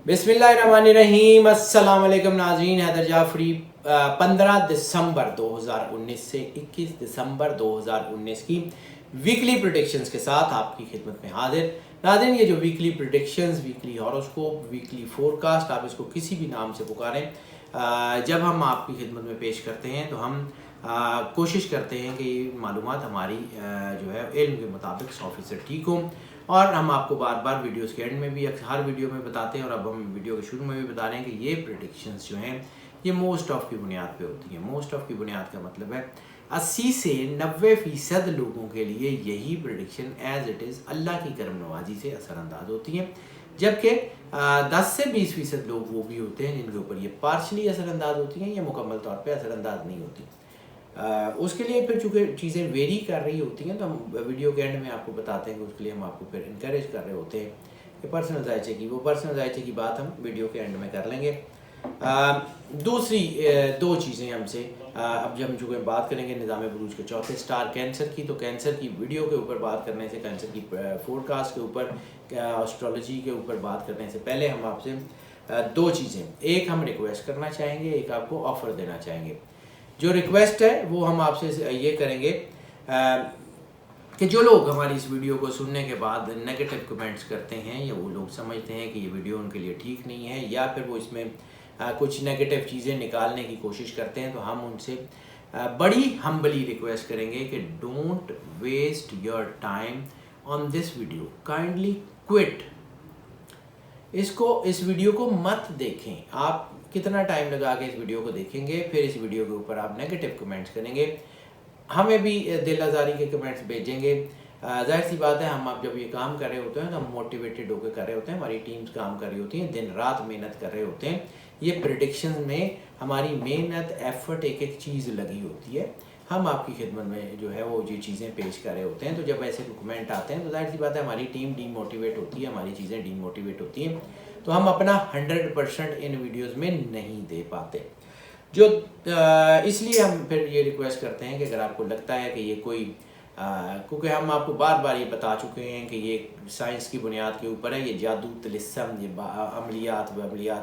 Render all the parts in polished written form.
बिस्मिल्लाहिर्रहमानिर्रहीम। अस्सलाम वालेकुम नाज़रीन। हैदर जाफरी 15 दिसंबर 2019 से 21 दिसंबर 2019 की वीकली प्रेडिक्शंस के साथ आपकी खिदमत में हाजिर। नाज़रीन, ये जो weekly predictions, weekly horoscope, weekly forecast, आप इसको किसी भी नाम से पुकारें, जब हम आपकी खिदमत में पेश करते हैं तो हम कोशिश करते हैं कि मालूमात हमारी जो है इल्म के मुताबिक 100% ठीक हो। और हम आपको बार बार वीडियोस के एंड में भी हर वीडियो में बताते हैं और अब हम वीडियो के शुरू में भी बता रहे हैं कि ये प्रेडिक्शंस जो हैं ये मोस्ट ऑफ की बुनियाद पे होती हैं। मोस्ट ऑफ की बुनियाद का मतलब है 80 से 90% लोगों के लिए यही प्रेडिक्शन एज इट इज़ अल्लाह की करम नवाजी से असरअंदाज होती हैं, जबकि 10 से 20% लोग वो भी होते हैं जिनके ऊपर ये पार्शली असरअंदाज होती हैं या मुकम्मल तौर पे असरअंदाज नहीं होती। उसके लिए फिर चूँकि चीज़ें वेरी कर रही होती हैं तो हम वीडियो के एंड में आपको बताते हैं कि उसके लिए हम आपको फिर इनकरेज कर रहे होते हैं कि पर्सनल जायचे की, वो पर्सनल जायचे की बात हम वीडियो के एंड में कर लेंगे। दूसरी दो चीज़ें हमसे अब जब हम चूँकि बात करेंगे निज़ाम बुरूज के चौथे स्टार कैंसर की, तो कैंसर की वीडियो के ऊपर बात करने से, कैंसर की फोरकास्ट के ऊपर, एस्ट्रोलॉजी के ऊपर बात करने से पहले हम आपसे दो चीज़ें, एक हम रिक्वेस्ट करना चाहेंगे, एक आपको ऑफ़र देना चाहेंगे। जो रिक्वेस्ट है वो हम आपसे ये करेंगे कि जो लोग हमारी इस वीडियो को सुनने के बाद नेगेटिव कमेंट्स करते हैं या वो लोग समझते हैं कि ये वीडियो उनके लिए ठीक नहीं है या फिर वो इसमें कुछ नेगेटिव चीज़ें निकालने की कोशिश करते हैं, तो हम उनसे बड़ी हम्बली रिक्वेस्ट करेंगे कि don't waste your time on this video, kindly quit. इस वीडियो को मत देखें। आप कितना टाइम लगा के इस वीडियो को देखेंगे, फिर इस वीडियो के ऊपर आप नेगेटिव कमेंट्स करेंगे, हमें भी दिल आज़ारी के कमेंट्स भेजेंगे। जाहिर सी बात है, हम आप जब ये काम कर रहे होते हैं तो हम मोटिवेटेड होकर कर रहे होते हैं, हमारी टीम्स काम कर रही होती हैं, दिन रात मेहनत कर रहे होते हैं। ये प्रेडिक्शन में हमारी मेहनत, एफर्ट, एक एक चीज़ लगी होती है। हम आपकी खिदमत में जो है वो ये चीज़ें पेश कर रहे होते हैं, तो जब ऐसे कमेंट आते हैं तो जाहिर सी बात है हमारी टीम डीमोटिवेट होती है, हमारी चीज़ें डीमोटिवेट होती हैं, तो हम अपना 100% इन वीडियोस में नहीं दे पाते। जो इसलिए हम फिर ये रिक्वेस्ट करते हैं कि अगर आपको लगता है कि ये कोई क्योंकि हम आपको बार बार ये बता चुके हैं कि ये साइंस की बुनियाद के ऊपर है, ये जादू, तिलिस्म, ये अमलियात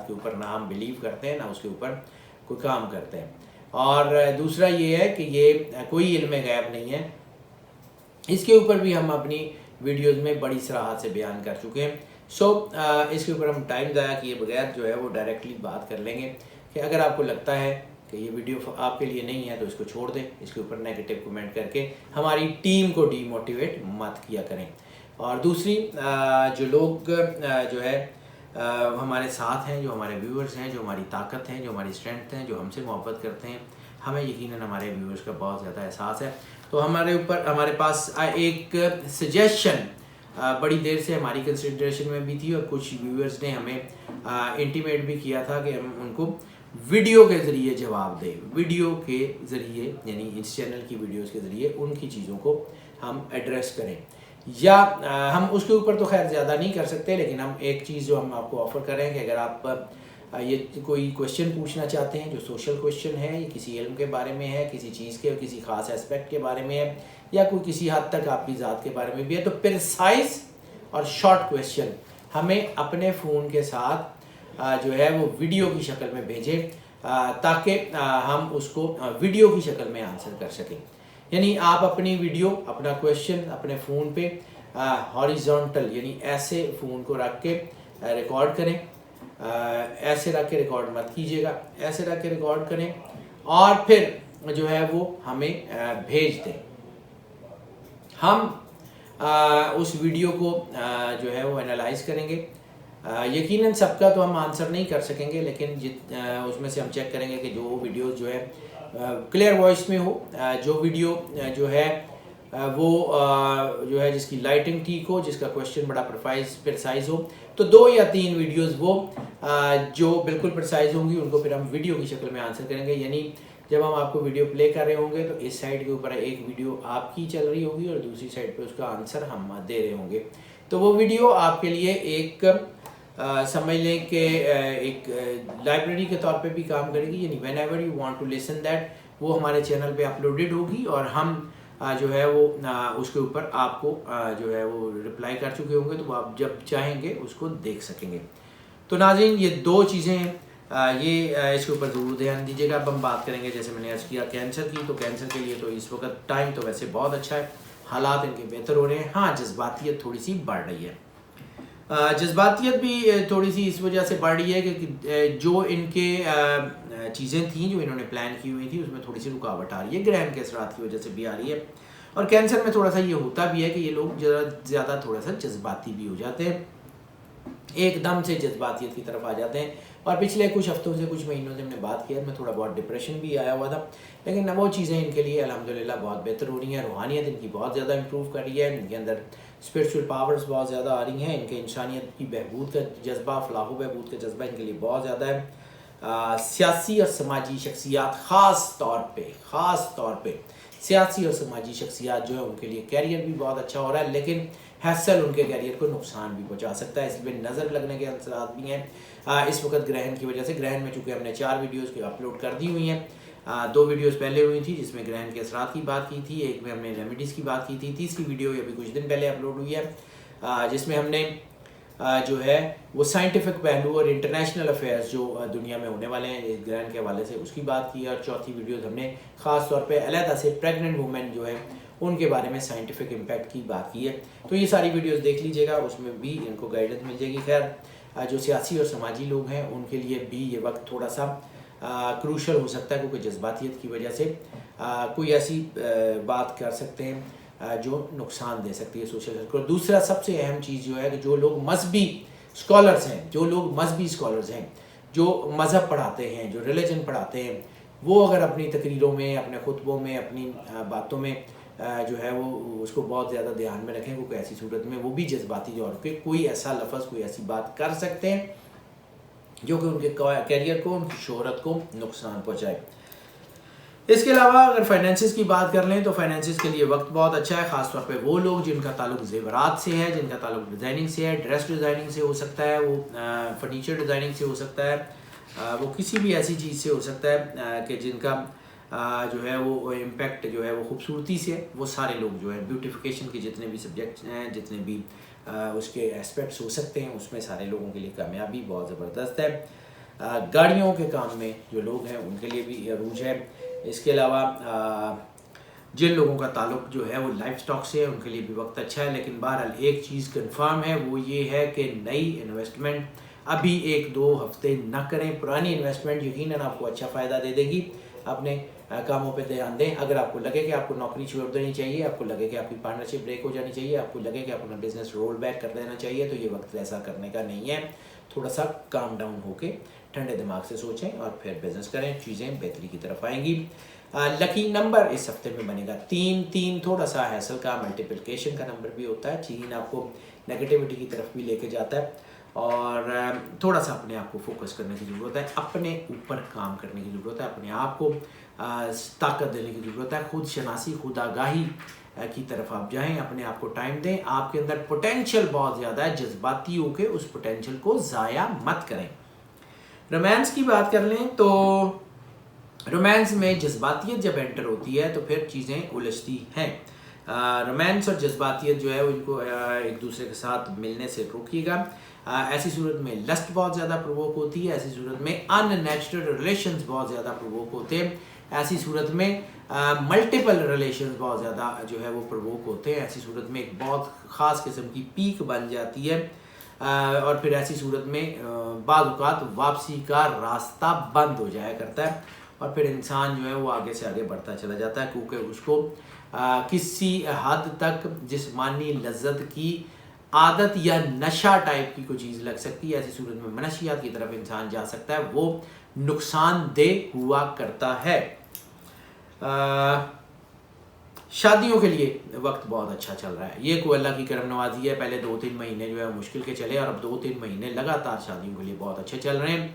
के ऊपर ना हम बिलीव करते हैं ना उसके ऊपर कोई काम करते हैं। और दूसरा ये है कि ये कोई इल्म गैब नहीं है, इसके ऊपर भी हम अपनी वीडियोस में बड़ी सराहत से बयान कर चुके हैं। इसके ऊपर हम टाइम ज़ाया किए बगैर जो है वो डायरेक्टली बात कर लेंगे कि अगर आपको लगता है कि ये वीडियो आपके लिए नहीं है तो इसको छोड़ दें, इसके ऊपर नेगेटिव कमेंट करके हमारी टीम को डीमोटिवेट मत किया करें। और दूसरी जो लोग जो है हमारे साथ हैं, जो हमारे व्यूअर्स हैं, जो हमारी ताकत हैं, जो हमारी स्ट्रेंथ हैं, जो हमसे मोहब्बत करते हैं, हमें यकीनन हमारे व्यूअर्स का बहुत ज़्यादा एहसास है। तो हमारे पास एक सजेशन बड़ी देर से हमारी कंसिडरेशन में भी थी और कुछ व्यूअर्स ने हमें इंटीमेट भी किया था कि हम उनको वीडियो के ज़रिए जवाब दें, वीडियो के ज़रिए यानी इस चैनल की वीडियोस के ज़रिए उनकी चीज़ों को हम एड्रेस करें, या हम उसके ऊपर तो खैर ज़्यादा नहीं कर सकते, लेकिन हम एक चीज़ जो हम आपको ऑफ़र कर रहे हैं कि अगर आप ये कोई क्वेश्चन पूछना चाहते हैं जो सोशल क्वेश्चन है, ये किसी इल्म के बारे में है, किसी चीज़ के, किसी ख़ास एस्पेक्ट के बारे में है, या कोई किसी हद तक आपकी ज़ात के बारे में भी है, तो प्रिसाइज और शॉर्ट क्वेश्चन हमें अपने फ़ोन के साथ जो है वो वीडियो की शक्ल में भेजें, ताकि हम उसको वीडियो की शक्ल में आंसर कर सकें। यानी आप अपनी वीडियो, अपना क्वेश्चन अपने फ़ोन पे हॉरिजॉन्टल यानी ऐसे फ़ोन को रख के रिकॉर्ड करें, ऐसे रख के रिकॉर्ड मत कीजिएगा, ऐसे रख के रिकॉर्ड करें और फिर जो है वो हमें भेज दें। हम उस वीडियो को जो है वो एनालाइज करेंगे। यकीनन सबका तो हम आंसर नहीं कर सकेंगे, लेकिन उसमें से हम चेक करेंगे कि जो वीडियो जो है क्लियर वॉइस में हो, जो वीडियो जो है वो जो है जिसकी लाइटिंग ठीक हो, जिसका क्वेश्चन बड़ा प्रिसाइज हो, तो 2 या 3 वीडियोस वो जो बिल्कुल प्रिसाइज होंगी उनको फिर हम वीडियो की शक्ल में आंसर करेंगे। यानी जब हम आपको वीडियो प्ले कर रहे होंगे तो इस साइड के ऊपर एक वीडियो आपकी चल रही होगी और दूसरी साइड पे उसका आंसर हम दे रहे होंगे, तो वो वीडियो आपके लिए एक समझ लें कि एक लाइब्रेरी के तौर पे भी काम करेगी। यानी whenever you want to listen that, वो हमारे चैनल पे अपलोडेड होगी और हम जो है वो उसके ऊपर आपको जो है वो रिप्लाई कर चुके होंगे, तो आप जब चाहेंगे उसको देख सकेंगे। तो नाज़रीन ये दो चीज़ें ये इसके ऊपर ज़रूर ध्यान दीजिएगा। अब हम बात करेंगे, जैसे मैंने अर्ज़ किया, कैंसर की। तो कैंसर के लिए तो इस वक्त टाइम तो वैसे बहुत अच्छा है, हालात इनके बेहतर हो रहे हैं। हाँ, जज्बातियत थोड़ी सी बढ़ रही है। जज्बातियत भी थोड़ी सी इस वजह से बढ़ रही है कि जो इनके चीज़ें थी जो इन्होंने प्लान की हुई थी उसमें थोड़ी सी रुकावट आ रही है, ग्रहण के असरात की वजह से भी आ रही है। और कैंसर में थोड़ा सा ये होता भी है कि ये लोग ज़्यादा थोड़ा सा जज्बाती भी हो जाते हैं, एकदम से जज्बातियत की तरफ आ जाते हैं। और पिछले कुछ हफ्तों से, कुछ महीनों से हमने बात किया, मैं थोड़ा बहुत डिप्रेशन भी आया हुआ था, लेकिन वो चीज़ें इनके लिए अल्हम्दुलिल्लाह बहुत बेहतर हो रही हैं। रूहानियत इनकी बहुत ज़्यादा इंप्रूव कर रही है, इनके अंदर स्पिरिचुअल पावर्स बहुत ज़्यादा आ रही हैं, इनके इंसानियत की बहबूद का जज्बा, फलाह बहबूद का जज्बा इनके लिए बहुत ज़्यादा है। सियासी और समाजी शख्सियात ख़ास तौर पे सियासी और समाजी शख्सियात जो है उनके लिए कैरियर भी बहुत अच्छा हो रहा है, लेकिन हैसल उनके कैरियर को नुकसान भी पहुंचा सकता है, इसमें नज़र लगने के असरात भी हैं। इस वक्त ग्रहण की वजह से, ग्रहण में चूँकि हमने 4 वीडियोज़ की अपलोड कर दी हुई हैं, 2 वीडियोज़ पहले हुई थी जिसमें ग्रहण के असरात की बात की थी, एक में हमने रेमेडीज़ की बात की थी, तीसरी वीडियो अभी कुछ दिन पहले अपलोड हुई है जिसमें हमने जो है वो साइंटिफिक पहलू और इंटरनेशनल अफेयर्स जो दुनिया में होने वाले हैं इस ग्रहण के हवाले से उसकी बात की। और चौथी वीडियोज़ हमने ख़ास तौर पे अलहदा से प्रेग्नेंट वुमेन जो है उनके बारे में साइंटिफिक इम्पैक्ट की बात की है। तो ये सारी वीडियोस देख लीजिएगा, उसमें भी इनको गाइडेंस मिल जाएगी। खैर जो सियासी और समाजी लोग हैं उनके लिए भी ये वक्त थोड़ा सा क्रूशल हो सकता है, क्योंकि जज्बातियत की वजह से कोई ऐसी बात कर सकते हैं जो नुकसान दे सकती है सोशल हेल्थ को। दूसरा सबसे अहम चीज़ जो है कि जो लोग मजहबी स्कॉलर्स हैं, जो मज़हब पढ़ाते हैं, जो रिलीजन पढ़ाते हैं, वो अगर अपनी तकरीरों में, अपने खुतबों में, अपनी बातों में जो है वो उसको बहुत ज़्यादा ध्यान में रखें, क्योंकि ऐसी सूरत में वो भी जज्बाती तौर पे कोई ऐसा लफ्ज़, कोई ऐसी बात कर सकते हैं जो कि उनके कैरियर को, उनकी शोहरत को नुकसान पहुँचाए। इसके अलावा अगर फाइनेंसिस की बात कर लें तो फाइनेंसिस के लिए वक्त बहुत अच्छा है, ख़ासतौर पे वो लोग जिनका ताल्लुक ज़ेवरात से है, जिनका ताल्लुक डिज़ाइनिंग से है, ड्रेस डिज़ाइनिंग से हो सकता है, वो फर्नीचर डिज़ाइनिंग से हो सकता है, वो किसी भी ऐसी चीज़ से हो सकता है कि जिनका जो है वो इम्पैक्ट जो है वो खूबसूरती से है। वो सारे लोग जो है ब्यूटिफिकेशन के जितने भी सब्जेक्ट्स हैं, जितने भी उसके एस्पेक्ट्स हो सकते हैं, उसमें सारे लोगों के लिए कामयाबी बहुत ज़बरदस्त है। गाड़ियों के काम में जो लोग हैं उनके लिए भी अरूज है। इसके अलावा जिन लोगों का ताल्लुक जो है वो लाइफ स्टॉक से है उनके लिए भी वक्त अच्छा है। लेकिन बहरहाल एक चीज़ कंफर्म है, वो ये है कि नई इन्वेस्टमेंट अभी 1-2 हफ्ते ना करें। पुरानी इन्वेस्टमेंट यकीनन आपको अच्छा फ़ायदा दे देगी। अपने कामों पे ध्यान दें। अगर आपको लगे कि आपको नौकरी छोड़ देनी चाहिए, आपको लगे कि आपकी पार्टनरशिप ब्रेक हो जानी चाहिए, आपको लगे कि अपना बिजनेस रोल बैक कर देना चाहिए, तो ये वक्त ऐसा करने का नहीं है। थोड़ा सा काम डाउन होके ठंडे दिमाग से सोचें और फिर बिजनेस करें, चीज़ें बेहतरी की तरफ आएंगी। लकी नंबर इस हफ्ते में बनेगा 3। थोड़ा सा हैसल का, मल्टीप्लिकेशन का नंबर भी होता है। 3 आपको नेगेटिविटी की तरफ भी लेके जाता है और थोड़ा सा अपने आप को फोकस करने की ज़रूरत है, अपने ऊपर काम करने की ज़रूरत है, अपने आप को ताकत देने की ज़रूरत है। खुद शनासी, खुद आगाही की तरफ आप जाएं, अपने आप को टाइम दें। आपके अंदर पोटेंशियल बहुत ज़्यादा है, जज्बाती होकर उस पोटेंशियल को ज़ाया मत करें। रोमांस की बात कर लें तो रोमांस में जज्बातियत जब एंटर होती है तो फिर चीज़ें उलझती हैं। रोमांस और जज्बातियत जो है उनको एक दूसरे के साथ मिलने से रोकिएगा। ऐसी सूरत में लस्ट बहुत ज़्यादा प्रोवोक होती है, ऐसी सूरत में अननेचुरल रिलेशंस बहुत ज़्यादा प्रोवोक होते हैं, ऐसी सूरत में मल्टीपल रिलेशंस बहुत ज़्यादा जो है वो प्रोवोक होते हैं, ऐसी सूरत में एक बहुत ख़ास किस्म की पीक बन जाती है और फिर ऐसी सूरत में बाद औक़ात वापसी का रास्ता बंद हो जाया करता है और फिर इंसान जो है वो आगे से आगे बढ़ता चला जाता है, क्योंकि उसको किसी हद तक जिस्मानी लज्जत की आदत या नशा टाइप की कोई चीज़ लग सकती है। ऐसी सूरत में मनशियात की तरफ इंसान जा सकता है, वो नुकसानदेह हुआ करता है। शादियों के लिए वक्त बहुत अच्छा चल रहा है, ये कोई अल्लाह की करम नवाजी है। पहले 2-3 महीने जो है मुश्किल के चले और अब 2-3 महीने लगातार शादियों के लिए बहुत अच्छे चल रहे हैं।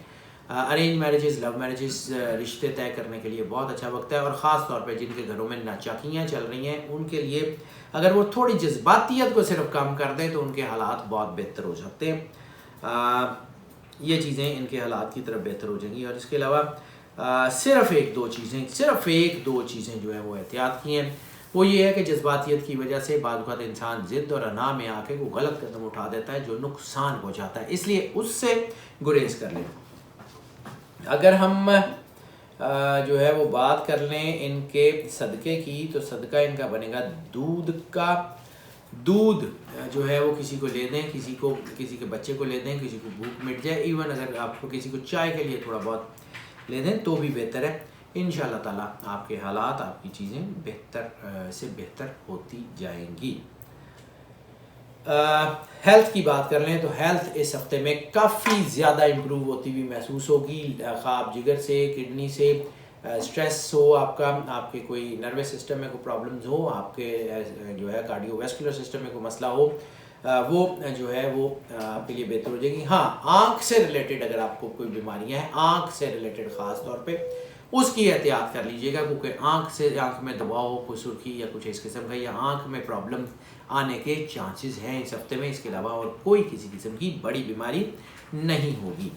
अरेंज मैरिजेस, लव मैरिजेस, रिश्ते तय करने के लिए बहुत अच्छा वक्त है और ख़ास तौर पे जिनके घरों में नाचाकियाँ चल रही हैं उनके लिए अगर वो थोड़ी जज्बातियत को सिर्फ कम कर दें तो उनके हालात बहुत बेहतर हो सकते हैं। ये चीज़ें इनके हालात की तरफ बेहतर हो जाएंगी। और इसके अलावा सिर्फ एक दो चीज़ें जो है वो एहतियात की हैं। वो ये है कि जज्बातियत की वजह से बाद वक़्त इंसान ज़िद और अना में आके वो गलत कदम उठा देता है जो नुकसान पहुँचाता है, इसलिए उससे गुरेज कर लें। अगर हम जो है वो बात कर लें इनके सदक़े की, तो सदका इनका बनेगा दूध जो है वो किसी को ले दें, किसी के बच्चे को ले दें, किसी को भूख मिट जाए, इवन अगर आपको किसी को चाय के लिए थोड़ा बहुत ले दें तो भी बेहतर है। इंशाअल्लाह ताला आपके हालात, आपकी चीज़ें बेहतर से बेहतर होती जाएंगी। हेल्थ की बात कर लें तो हेल्थ इस हफ्ते में काफ़ी ज़्यादा इम्प्रूव होती हुई महसूस होगी। ख़ाब जिगर से, किडनी से, स्ट्रेस हो आपका, आपके कोई नर्वस सिस्टम में कोई प्रॉब्लम्स हो, आपके जो है कार्डियोवैस्कुलर सिस्टम में कोई मसला हो, वो जो है वो आपके लिए बेहतर हो जाएगी। हाँ, आँख से रिलेटेड अगर आपको कोई बीमारियाँ हैं, आँख से रिलेटेड ख़ास तौर पे उसकी एहतियात कर लीजिएगा, क्योंकि आँख में दबाव हो, कोई सुर्खी या कुछ इस किस्म का, या आँख में प्रॉब्लम आने के चांसेस हैं इस हफ्ते में। इसके अलावा और कोई किसी किस्म की बड़ी बीमारी नहीं होगी।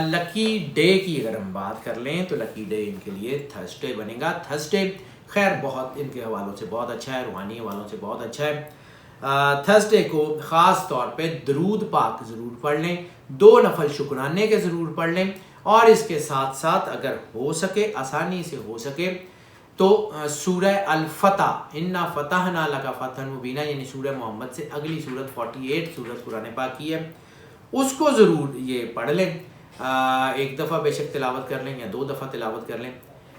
लकी डे की अगर हम बात कर लें तो लकी डे इनके लिए थर्सडे बनेगा। थर्सडे खैर बहुत इनके हवालों से बहुत अच्छा है, रूहानी हवालों से बहुत अच्छा है। थर्सडे को ख़ास तौर पे दरूद पाक ज़रूर पढ़ लें, 2 नफल शुक्राने के ज़रूर पढ़ लें, और इसके साथ साथ अगर हो सके, आसानी से हो सके तो सूरह अल-फतह, इन्ना फतहना लका फतहन मुबीना, यानी सूरह मोहम्मद से अगली सूरत 48 सूरत कुरान पाक की है, उसको ज़रूर ये पढ़ लें। एक दफ़ा बेशक तिलावत कर लें या 2 दफ़ा तिलावत कर लें,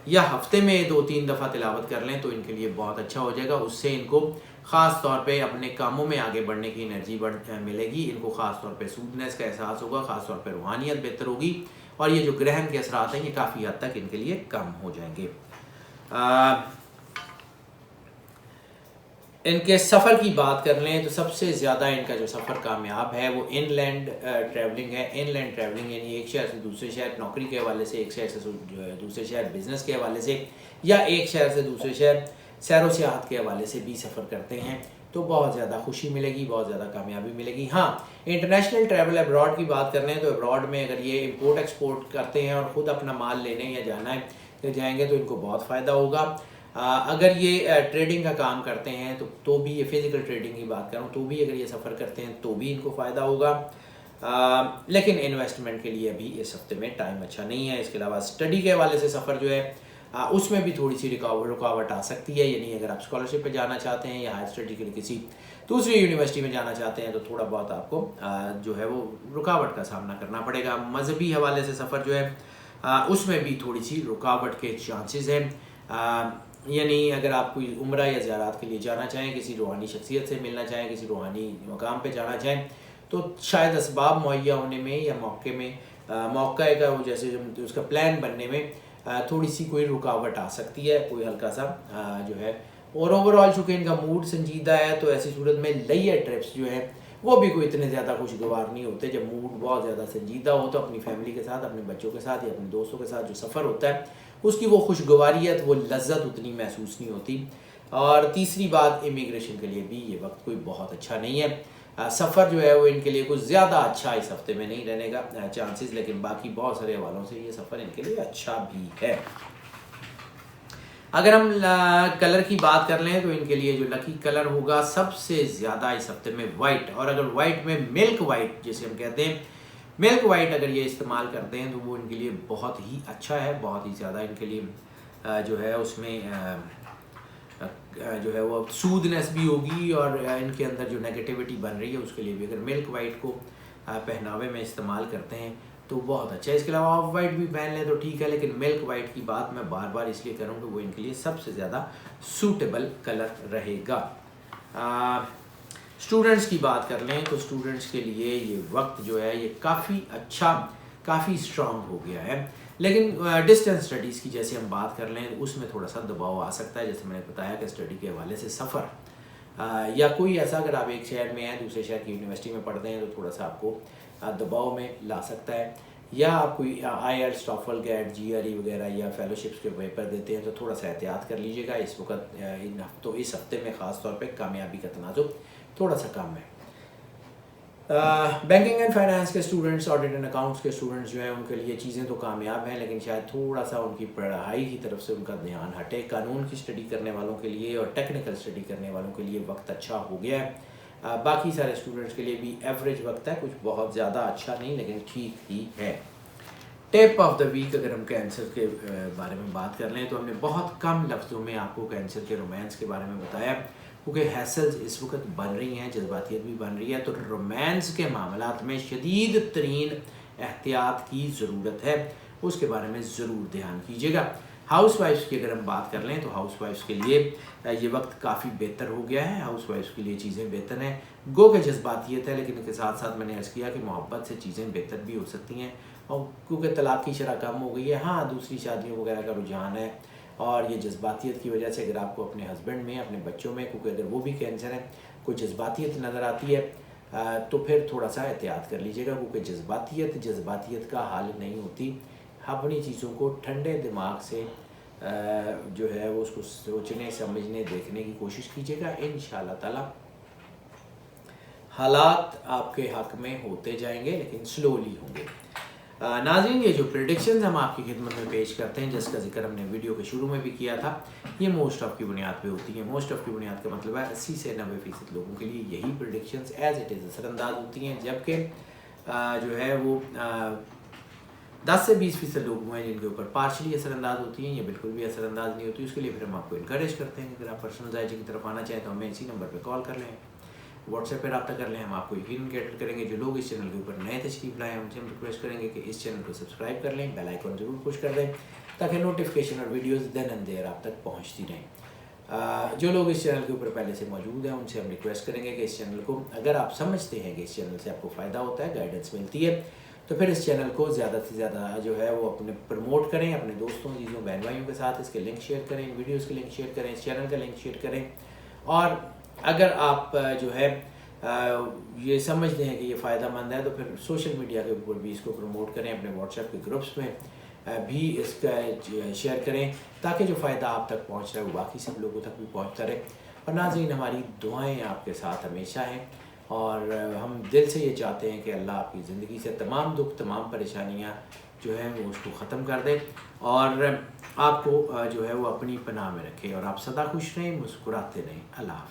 या हफ्ते में 2-3 दफ़ा तिलावत कर लें तो इनके लिए बहुत अच्छा हो जाएगा। उससे इनको ख़ास तौर पे अपने कामों में आगे बढ़ने की एनर्जी मिलेगी। इनको ख़ास तौर पे सूदनेस का एहसास होगा, ख़ास तौर पे रूहानियत बेहतर होगी, और ये जो ग्रहण के असरात हैं ये काफ़ी हद तक इनके लिए कम हो जाएंगे। इनके सफ़र की बात कर लें तो सबसे ज़्यादा इनका जो सफ़र कामयाब है वो इनलैंड ट्रैवलिंग है। इनलैंड ट्रैवलिंग यानी एक शहर से दूसरे शहर नौकरी के हवाले से, एक शहर से दूसरे शहर बिज़नेस के हवाले से, या एक शहर से दूसरे शहर सैर व सियाहत के हवाले से भी सफ़र करते हैं तो बहुत ज़्यादा खुशी मिलेगी, बहुत ज़्यादा कामयाबी मिलेगी। हाँ, इंटरनेशनल ट्रैवल अब्रॉड की बात कर लें तो अब्रॉड में अगर ये इम्पोर्ट एक्सपोर्ट करते हैं और ख़ुद अपना माल लेने या जाना है तो जाएंगे तो इनको बहुत फ़ायदा होगा। अगर ये ट्रेडिंग का काम करते हैं तो भी, ये फिज़िकल ट्रेडिंग की बात करूँ तो भी अगर ये सफ़र करते हैं तो भी इनको फ़ायदा होगा। लेकिन इन्वेस्टमेंट के लिए अभी इस हफ्ते में टाइम अच्छा नहीं है। इसके अलावा स्टडी के हवाले से सफ़र जो है उसमें भी थोड़ी सी रुकावट आ सकती है, यानी अगर आप स्कॉलरशिप पे जाना चाहते हैं या हायर स्टडी के लिए किसी दूसरी यूनिवर्सिटी में जाना चाहते हैं तो थोड़ा बहुत आपको जो है वो रुकावट का सामना करना पड़ेगा। मजहबी हवाले से सफ़र जो है उसमें भी थोड़ी सी रुकावट के चांसेस हैं, यानी अगर आप कोई उम्रा या ज़ियारत के लिए जाना चाहें, किसी रूहानी शख्सियत से मिलना चाहें, किसी रूहानी मकाम पे जाना चाहें तो शायद असबाब मुहैया होने में या मौके का वो जैसे उसका प्लान बनने में थोड़ी सी कोई रुकावट आ सकती है, कोई हल्का सा जो है। और ओवरऑल चूँकि इनका मूड संजीदा है तो ऐसी सूरत में लेयर ट्रिप्स जो है वो भी कोई इतने ज़्यादा खुशगवार नहीं होते। जब मूड बहुत ज़्यादा संजीदा हो तो अपनी फैमिली के साथ, अपने बच्चों के साथ या अपने दोस्तों के साथ जो सफ़र होता है उसकी वो खुशगवारियत, वो लज्जत उतनी महसूस नहीं होती। और तीसरी बात, इमिग्रेशन के लिए भी ये वक्त कोई बहुत अच्छा नहीं है। सफ़र जो है वो इनके लिए कुछ ज़्यादा अच्छा इस हफ्ते में नहीं रहने का चांसेस, लेकिन बाकी बहुत सारे हवालों से ये सफ़र इनके लिए अच्छा भी है। अगर हम कलर की बात कर लें तो इनके लिए जो लकी कलर होगा सबसे ज़्यादा इस हफ्ते में वाइट, और अगर वाइट में मिल्क वाइट जिसे हम कहते हैं, मिल्क वाइट अगर ये इस्तेमाल करते हैं तो वो इनके लिए बहुत ही अच्छा है, बहुत ही ज़्यादा इनके लिए जो है उसमें जो है वो सूदनेस भी होगी, और इनके अंदर जो नेगेटिविटी बन रही है उसके लिए भी अगर मिल्क वाइट को पहनावे में इस्तेमाल करते हैं तो बहुत अच्छा है। इसके अलावा ऑफ वाइट भी पहन लें तो ठीक है, लेकिन मिल्क वाइट की बात मैं बार बार इसलिए करूँ कि वो इनके लिए सबसे ज़्यादा सूटेबल कलर रहेगा। स्टूडेंट्स की बात कर लें तो स्टूडेंट्स के लिए ये वक्त जो है ये काफ़ी अच्छा, काफ़ी स्ट्रॉन्ग हो गया है, लेकिन डिस्टेंस स्टडीज़ की जैसे हम बात कर लें उसमें थोड़ा सा दबाव आ सकता है। जैसे मैंने बताया कि स्टडी के हवाले से सफ़र या कोई ऐसा, अगर आप एक शहर में हैं दूसरे शहर की यूनिवर्सिटी में पढ़ते हैं तो थोड़ा सा आपको दबाव में ला सकता है, या आप कोई IELTS, टॉफल, गैट, GRE वगैरह या फेलोशिप्स के पेपर देते हैं तो थोड़ा सा एहतियात कर लीजिएगा इस वक्त। इस हफ्ते में ख़ास तौर पे कामयाबी का तनाज़ुब थोड़ा सा कम है। बैंकिंग एंड फाइनेंस के स्टूडेंट्स, ऑडिट एंड अकाउंट्स के स्टूडेंट्स जो हैं उनके लिए चीज़ें तो कामयाब हैं, लेकिन शायद थोड़ा सा उनकी पढ़ाई की तरफ से उनका ध्यान हटे। कानून की स्टडी करने वालों के लिए और टेक्निकल स्टडी करने वालों के लिए वक्त अच्छा हो गया है। बाकी सारे स्टूडेंट्स के लिए भी एवरेज वक्त है, कुछ बहुत ज़्यादा अच्छा नहीं लेकिन ठीक ही है। टिप ऑफ द वीक, अगर हम कैंसर के बारे में बात कर लें तो हमने बहुत कम लफ्ज़ों में आपको कैंसर के रोमांस के बारे में बताया, क्योंकि हैसल्स इस वक्त बन रही हैं, जज्बातियत भी बन रही है, तो रोमांस के मामलात में शदीद तरीन एहतियात की ज़रूरत है, उसके बारे में ज़रूर ध्यान कीजिएगा। हाउस वाइफ्स की अगर हम बात कर लें तो हाउस वाइफ्स के लिए ये वक्त काफ़ी बेहतर हो गया है। हाउस वाइफ्स के लिए चीज़ें बेहतर हैं, गो के जज्बातियत है, लेकिन इसके साथ साथ मैंने अर्ज़ किया कि मोहब्बत से चीज़ें बेहतर भी हो सकती हैं, और क्योंकि तलाक़ की शरह कम हो गई है, हाँ दूसरी शादियों वगैरह का रुझान है, और ये जज्बातियत की वजह से अगर आपको अपने हस्बैंड में, अपने बच्चों में, क्योंकि अगर वो भी कैंसर है, कोई जज्बातियत नज़र आती है तो फिर थोड़ा सा एहतियात कर लीजिएगा, क्योंकि जज्बातियत का हल नहीं होती। अपनी चीज़ों को ठंडे दिमाग से जो है वो उसको सोचने, समझने, देखने की कोशिश कीजिएगा। इंशाअल्लाह ताला हालात आपके हक़ में होते जाएंगे, लेकिन स्लोली होंगे। नाज़रीन, ये जो प्रेडिक्शंस हम आपकी खिदमत में पेश करते हैं, जिसका जिक्र हमने वीडियो के शुरू में भी किया था, ये मोस्ट ऑफ की बुनियाद पे होती है। मोस्ट ऑफ की बुनियाद का मतलब है 80 से 90% लोगों के लिए यही प्रेडिक्शंस एज इट इज़ असरअंदाज होती हैं, जबकि जो है वो 10 से 20% लोग हुए हैं जिनके ऊपर पार्शली असरअंदाज होती हैं, ये बिल्कुल भी असरअंदाज नहीं होती। उसके लिए फिर हम आपको इनकरेज करते हैं, अगर आप पर्सनलाइजेशन की तरफ आना चाहें तो हमें इसी नंबर पर कॉल कर लें, व्हाट्सएप पर रब्ता कर लें, हम आपको यकीनन कैटर करेंगे। जो लोग इस चैनल के ऊपर नए तशरीफ लाएँ उनसे हम रिक्वेस्ट करेंगे कि इस चैनल को सब्सक्राइब कर लें, बेल आइकन ज़रूर पुश कर दें, ताकि नोटिफिकेशन और वीडियोस देन एंड देयर आप तक पहुंचती रहें। जो लोग इस चैनल के ऊपर पहले से मौजूद हैं उनसे हम रिक्वेस्ट करेंगे कि इस चैनल को, अगर आप समझते हैं कि इस चैनल से आपको फ़ायदा होता है, गाइडेंस मिलती है, तो फिर इस चैनल को ज़्यादा से ज़्यादा जो है वो अपने प्रमोट करें, अपने दोस्तों, चीज़ों, बहन भाइयों के साथ इसके लिंक शेयर करें, इन वीडियोज़ के लिंक शेयर करें, इस चैनल का लिंक शेयर करें। और अगर आप जो है ये समझते हैं कि ये फ़ायदा मंद है, तो फिर सोशल मीडिया के ऊपर भी इसको प्रमोट करें, अपने व्हाट्सएप के ग्रुप्स में भी इसका शेयर करें, ताकि जो फ़ायदा आप तक पहुंच रहा है वो बाकी सब लोगों तक भी पहुंचता रहे। और नाज़रीन, हमारी दुआएं आपके साथ हमेशा हैं, और हम दिल से ये चाहते हैं कि अल्लाह आपकी ज़िंदगी से तमाम दुख, तमाम परेशानियाँ जो हैं वो उसको ख़त्म कर दे, और आपको जो है वो अपनी पनाह में रखे, और आप सदा खुश रहें, मुस्कुराते रहें। अल्लाह हाफ़िज़।